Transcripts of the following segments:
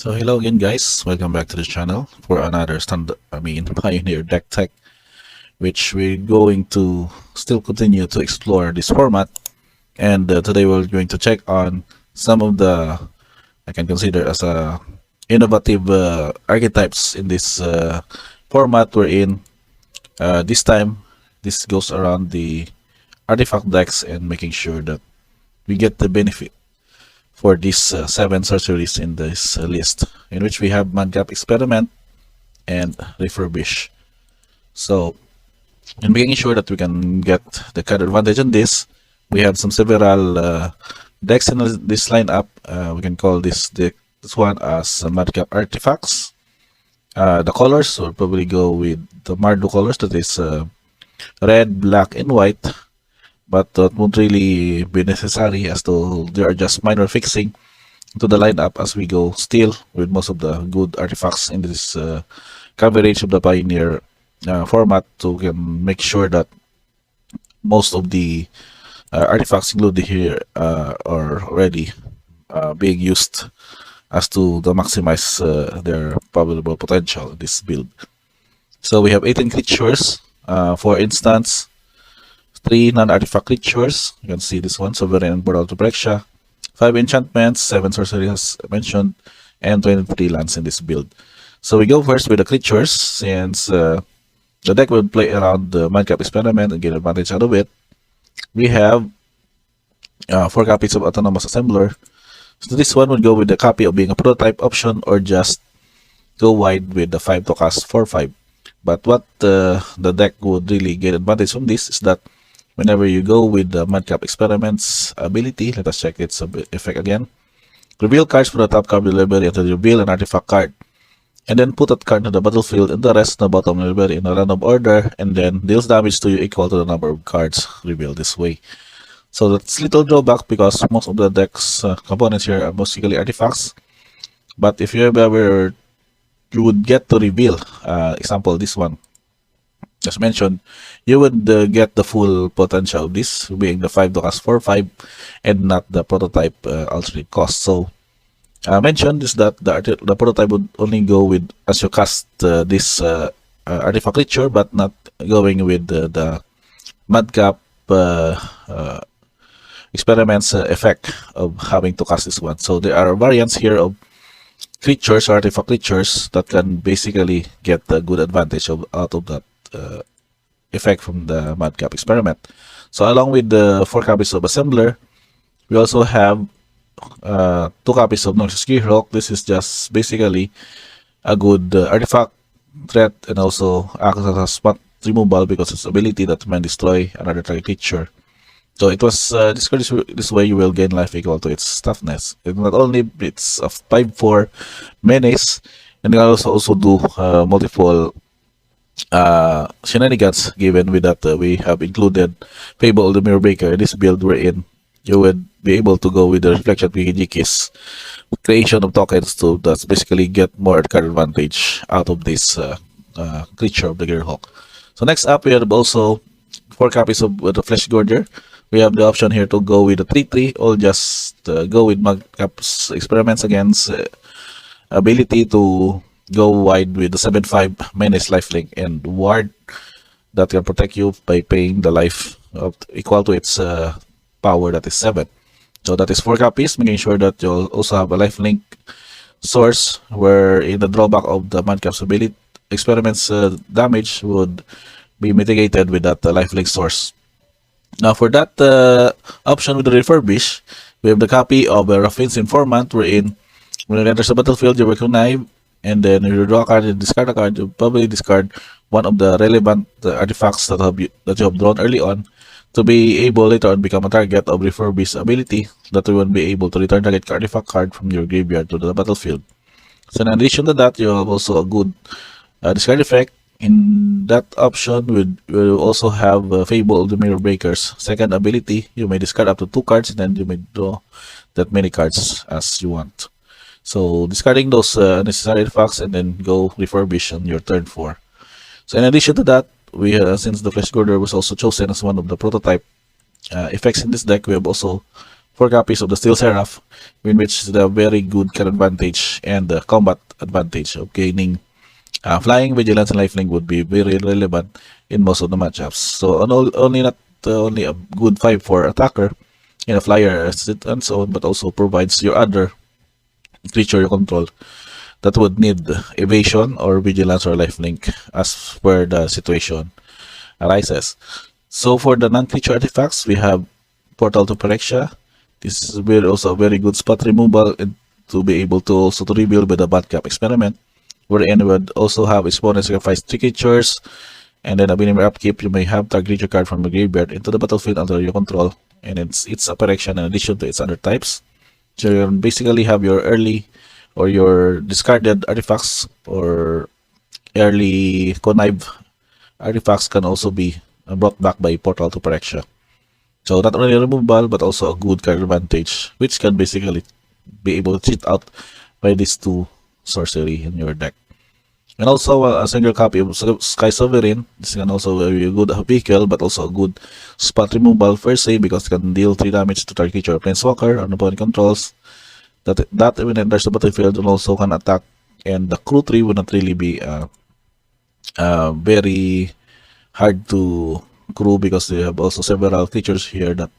So hello again guys, welcome back to the channel for another Pioneer deck tech, which we're going to still continue to explore this format. And today we're going to check on some of the I can consider as innovative archetypes in this format we're in. This time this goes around the artifact decks and making sure that we get the benefit for these 7 sorceries in this list, in which we have Madcap, Experiment, and Refurbish. So, in making sure that we can get the card advantage on this, we have some several decks in this lineup. We can call this one as Madcap Artifacts. The colors will probably go with the Mardu colors, that is red, black, and white. But that won't really be necessary, as though there are just minor fixing to the lineup as we go still with most of the good artifacts in this coverage of the Pioneer format, to can make sure that most of the artifacts included here are already being used as to the maximize their probable potential in this build. So we have 18 creatures. For instance, 3 non-artifact creatures. You can see this one, Sovereign and Portal to Brexia. 5 enchantments, 7 sorceries as mentioned, and 23 lands in this build. So we go first with the creatures, since the deck will play around the Madcap Experiment and get advantage out of it. We have 4 copies of Autonomous Assembler. So this one would go with the copy of being a prototype option, or just go wide with the 5 to cast 4/5. But what the deck would really get advantage from this is that whenever you go with the Madcap Experiments ability, let us check its effect again. Reveal cards from the top card of the library until you reveal an artifact card, and then put that card to the battlefield and the rest in the bottom of the library in a random order, and then deals damage to you equal to the number of cards revealed this way. So that's little drawback, because most of the deck's components here are mostly artifacts. But if you ever you would get to reveal, example this one, as mentioned, you would get the full potential of this, being the 5 to cast 4/5 and not the prototype alternate cost. So mentioned is that the prototype would only go with as you cast this artifact creature, but not going with the Madcap Experiments effect of having to cast this one. So there are variants here of creatures, artifact creatures, that can basically get a good advantage out of that effect from the Madcap Experiment. So along with the 4 copies of Assembler, we also have 2 copies of Noxious Gearhawk. This is just basically a good artifact threat, and also acts as a spot removal because its ability that can destroy another target creature. So it was discarded this way, you will gain life equal to its toughness. And not only it's a 5/4 menace, and you can also do multiple shenanigans, given with that we have included Fable of the Mirror Breaker in this build we're in. You would be able to go with the Reflection PKG keys, creation of tokens, to that's basically get more card advantage out of this creature of the Gearhawk. So next up, we have also 4 copies of the Flesh Gorger. We have the option here to go with the 3/3, or just go with Madcap's Experiments against ability to go wide with the 7/5 Menace, Lifelink, and Ward that can protect you by paying the life of equal to its power, that is 7. So that is 4 copies, making sure that you'll also have a lifelink source, where in the drawback of the Madcap's ability Experiments damage would be mitigated with that lifelink source. Now for that option with the Refurbish, we have the copy of a Raffine's Informant, wherein when it enters the battlefield, you work a knife, and then you draw a card and discard a card. You probably discard one of the relevant artifacts that you have drawn early on, to be able later on become a target of Refurbish ability, that you will be able to return target artifact card from your graveyard to the battlefield. So in addition to that, you have also a good discard effect. In that option, we'll also have Fable of the Mirror Breaker's second ability. You may discard up to 2 cards, and then you may draw that many cards as you want. So discarding those necessary artifacts, and then go Refurbish on your turn 4. So in addition to that, we since the Flesh Gorger was also chosen as one of the prototype effects in this deck, we have also 4 copies of the Steel Seraph, in which the very good card advantage and the combat advantage of gaining flying, vigilance, and lifelink would be very relevant in most of the matchups. So only not only a good 5 for attacker and a flyer and so on, but also provides your other creature you control that would need evasion or vigilance or lifelink as per the situation arises. So for the non-creature artifacts, we have Portal to Phyrexia. This is also a very good spot removal and to be able to also to rebuild with the Madcap experiment, wherein we would also have exponent sacrifice 3 creatures, and then a minimum upkeep, you may have target creature card from the graveyard into the battlefield under your control, and it's a Phyrexia in addition to its other types. So you basically have your early or your discarded artifacts or early connive artifacts can also be brought back by Portal to Phyrexia. So not only removable, but also a good card advantage, which can basically be able to cheat out by these 2 sorcery in your deck. And also a single copy of Sky Sovereign. This can also be a good vehicle, but also a good spot removal per se, because it can deal 3 damage to target creature or planeswalker on opponent controls. That when it enters the battlefield and also can attack, and the crew tree would not really be very hard to crew, because they have also several creatures here that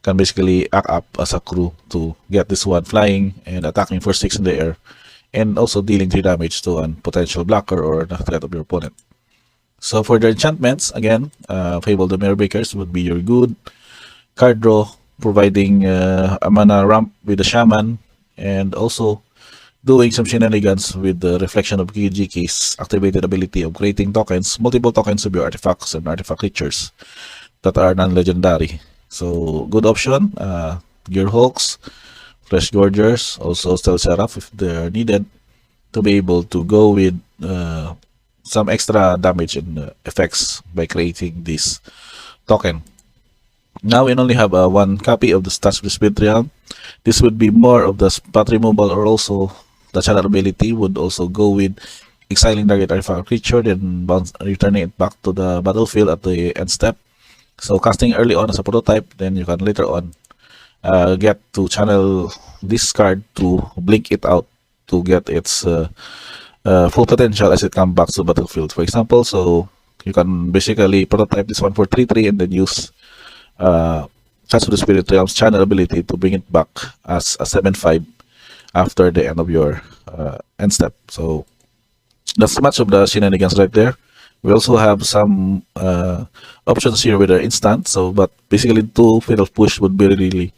can basically act up as a crew to get this one flying and attacking for 6 in the air, and also dealing 3 damage to a potential blocker or the threat of your opponent. So for the enchantments, again, Fable the Mirror Breakers would be your good card draw, providing a mana ramp with the shaman, and also doing some shenanigans with the reflection of GK's activated ability of creating tokens, multiple tokens of your artifacts and artifact creatures that are non-legendary. So good option. Gearhulks, Flesh Gorgers, also Steel Seraph if they're needed, to be able to go with some extra damage and effects by creating this token. Now we only have 1 copy of the Stats of the Spirit Realm. This would be more of the spot removal, or also the channel ability would also go with exiling target artifact creature, then returning it back to the battlefield at the end step. So casting early on as a prototype, then you can later on get to channel this card to blink it out to get its full potential as it comes back to the battlefield, for example. So you can basically prototype this one for 3/3 and then use Chance of the Spirit Realm's channel ability to bring it back as a 7/5 after the end of your end step. So that's much of the shenanigans right there. We also have some options here with our instant. So, but basically 2 Fatal Push would be really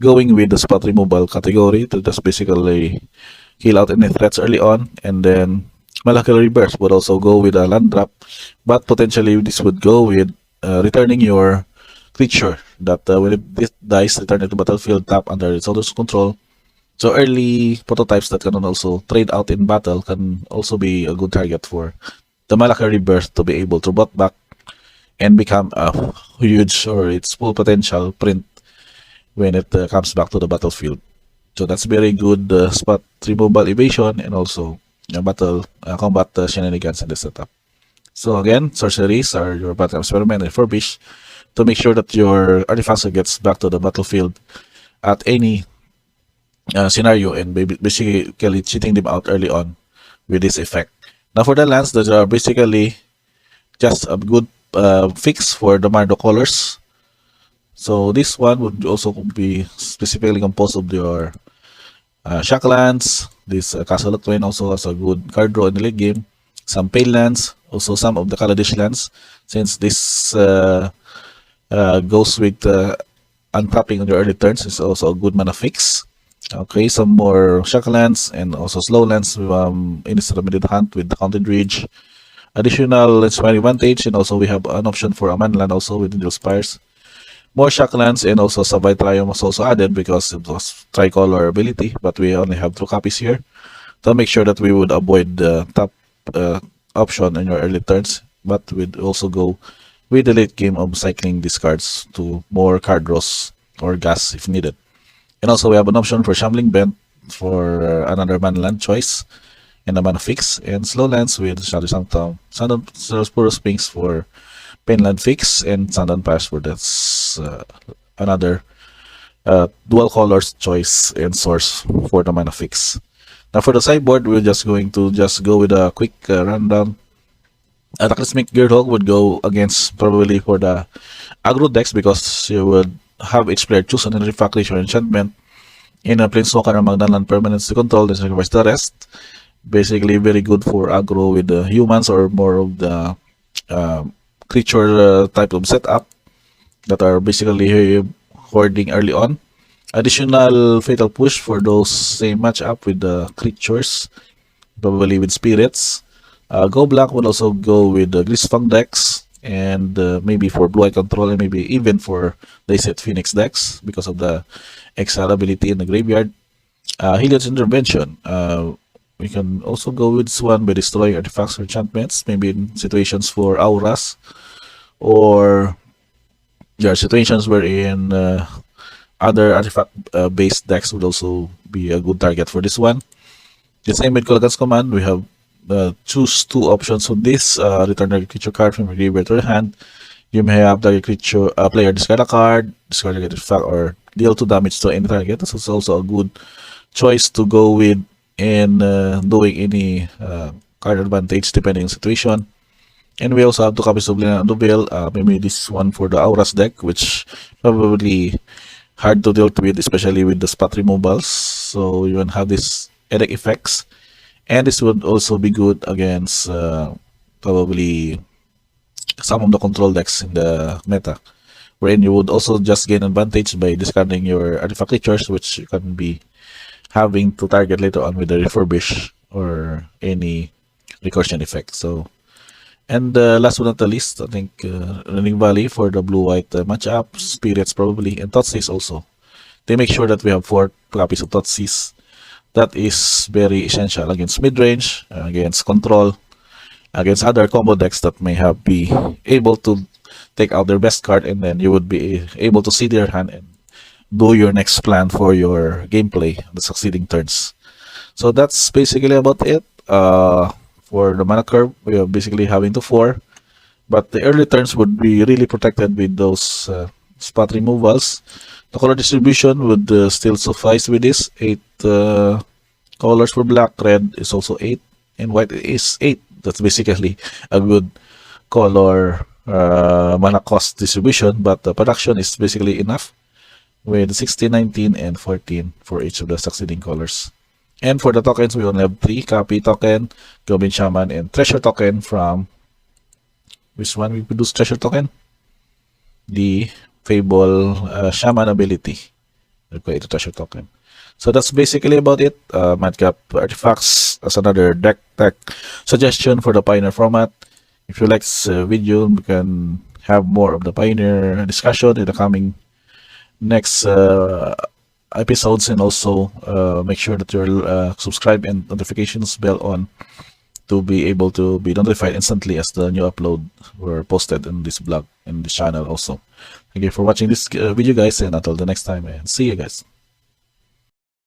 going with the spot removal category to just basically kill out any threats early on, and then Molecular Rebirth would also go with a land drop, but potentially this would go with returning your creature that when it dies, return it to battlefield, tap under its owner's control. So early prototypes that can also trade out in battle can also be a good target for the Malaka Rebirth to be able to bot back and become a huge or its full potential print when it comes back to the battlefield. So that's very good spot removal evasion and also battle combat shenanigans in the setup. So again, sorceries are your battle experiment and refurbish to make sure that your artifacts gets back to the battlefield at any scenario, and basically cheating them out early on with this effect. Now for the lands, those are basically just a good fix for the Mardo colors. So this one would also be specifically composed of your Shock lands. This Castle Twin also has a good card draw in the late game. Some Pale lands, also some of the Kaladesh lands, since this goes with untapping on your early turns, is also a good mana fix. Okay, some more Shock lands and also slow lands in this limited hunt with the Counted Ridge. Additional inspiring advantage, and also we have an option for a mana land also with Needle Spires. More Shock lands and also Savai Triumph was also added because it was tricolor ability, but we only have 2 copies here to make sure that we would avoid the top option in your early turns, but we'd also go with the late game of cycling these cards to more card draws or gas if needed. And also we have an option for Shambling Bent for another mana land choice and a mana fix, and slow lands with Shadow Sanctum, Sandon Puro Sphinx for Painland fix, and Sandan Pass for that's another dual colors choice and source for the mana fix. Now for the sideboard, we're just going to just go with a quick rundown. The Cosmic Gearhawk would go against probably for the aggro decks because you would have each player choose an artifact, creature, enchantment in a planeswalker or Magnaland permanents to control, then sacrifice the rest. Basically, very good for aggro with the humans or more of the uh, creature type of setup that are basically hoarding early on. Additional fatal push for those same matchup with the creatures, probably with spirits. Go Black would also go with the Grisfang decks and maybe for Blue Eye Control and maybe even for they said Phoenix decks because of the exile ability in the graveyard. Heliod's Intervention. We can also go with this one by destroying artifacts or enchantments, maybe in situations for auras, or there are situations wherein other artifact based decks would also be a good target for this one. The same with Kolaghan's Command, we have choose two options on this. Return target creature card from your graveyard to your hand. You may have target creature player discard a card, discard target artifact, or deal 2 damage to any target. This is also a good choice to go with in doing any card advantage depending on situation. And we also have 2 copies of Lina Duvel. Maybe this one for the Auras deck, which probably hard to deal with, especially with the spot removals. So you can have this edit effects. And this would also be good against probably some of the control decks in the meta, wherein you would also just gain advantage by discarding your artifact creatures, which you can be having to target later on with the refurbish or any recursion effect. So, and last but not the least, I think Running Valley for the blue-white matchup, Spirits probably, and Thoughtseize also. They make sure that we have 4 copies of Thoughtseize. That is very essential against mid-range, against control, against other combo decks that may have be able to take out their best card, and then you would be able to see their hand and do your next plan for your gameplay the succeeding turns. So that's basically about it. For the mana curve, we are basically having to 4, but the early turns would be really protected with those spot removals. The color distribution would still suffice with this 8 colors for black. Red is also 8 and white is 8. That's basically a good color mana cost distribution, but the production is basically enough with 16, 19, and 14 for each of the succeeding colors. And for the tokens, we only have 3: Copy token, Goblin Shaman, and Treasure token from... Which one we produce Treasure token? The Fable Shaman ability. We'll create a Treasure token. So that's basically about it. Madcap Artifacts as another deck tech suggestion for the Pioneer format. If you like this video, we can have more of the Pioneer discussion in the coming next episodes, and also make sure that you're subscribed and notifications bell on to be able to be notified instantly as the new upload were posted in this blog and this channel also. Thank you for watching this video, guys, and until the next time, and see you guys.